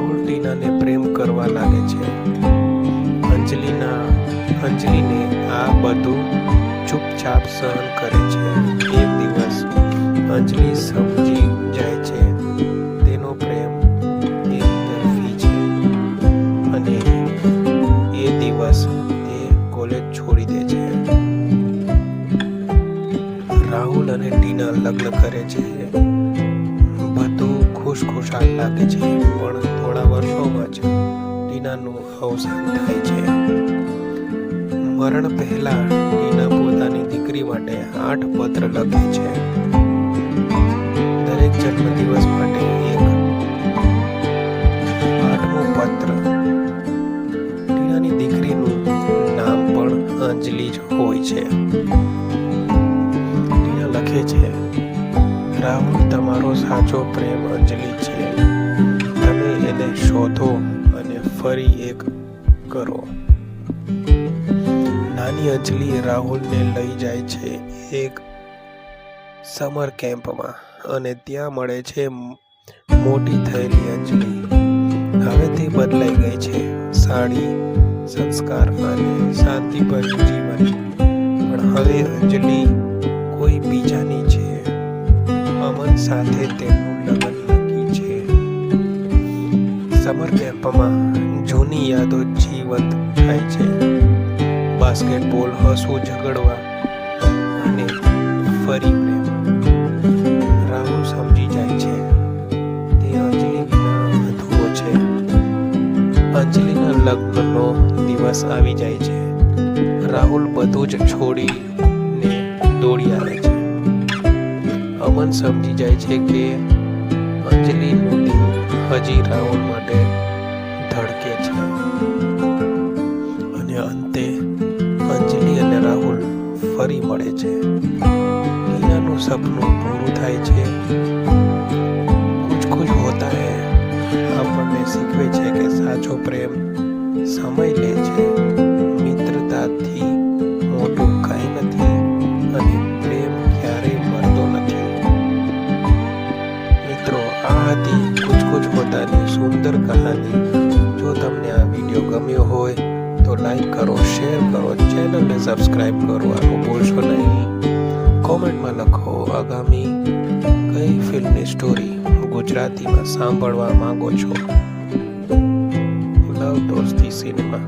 રાહુલ ટીનાને પ્રેમ કરવા લાગે છે. અંજલિને આ બધું ચૂપચાપ સહન કરે છે. એક દિવસ અંજલિ સમજી જાય છે તેનો પ્રેમ એકતરફી છે અને એ દિવસ તે કોલેજ છોડી દે છે. રાહુલ અને ટીના લગ્ન કરે છે. બધું ખુશખુશાલ લાગે છે, પણ થોડા વર્ષોમાં જ ટીનાનું અવસાન થાય છે. મરણ પહેલા ટીના પોતાની દીકરી માટે 8 પત્ર લખે છે. દરેક જન્મદિવસ માટે એક 8મો પત્ર. ટીનાની દીકરીનું નામ પણ અંજલિ જ હોય છે. ટીના લખે છે, રાહુલ તમારો સાચો પ્રેમ અંજલિ છે. તમે એને શોધો અને ફરી એક કરો. નાની અંજલિ રાહુલને લઈ જાય છે એક સમર કેમ્પમાં અને ત્યાં મળે છે મોટી થયેલી અંજલિ. હવે તે બદલાઈ ગઈ છે. સાડી, સંસ્કાર અને શાંતિભર્યું જીવન. પણ હવે અંજલિ કોઈ બીજાની છે. અમન સાથે તેમનું લગ્ન નક્કી છે. સમર કેમ્પમાં જૂની યાદો જીવંત થાય છે. બાસ્કેટબોલ, હસવું, ઝઘડવા અને ફરી પ્રેમ. રાહુલ સમજી જાય છે તે અંજલિ વિના અધૂરો છે. અંજલિના લગ્નનો દિવસ આવી જાય છે. રાહુલ બધું જ છોડીને દોડી આવે છે. અમન સમજી જાય છે કે અંજલિનું દિલ હજી રાહુલ માટે ધડકે છે અને અંતે અંજલિ અને રાહુલ ફરી મળે છે. ટીનાનું સપનું પૂરું થાય છે. કુછ હોતા હૈ આપણને શીખવે છે કે સાચો પ્રેમ સમય લે છે. મિત્રતાથી મોટું કંઈ નથી અને પ્રેમ ક્યારેય મરતો નથી. મિત્રો, આ હતી કુછ હોતાની સુંદર કહાની. જો તમને આ વિડીયો ગમ્યો હોય તો લાઈક કરો, શેર કરો, ચેનલને સબસ્ક્રાઈબ કરવાનું ભૂલશો નહીં. કોમેન્ટમાં લખો આગામી કઈ ફિલ્મની સ્ટોરી ગુજરાતીમાં સાંભળવા માંગો છો. લવ દોસ્તી સિનેમા.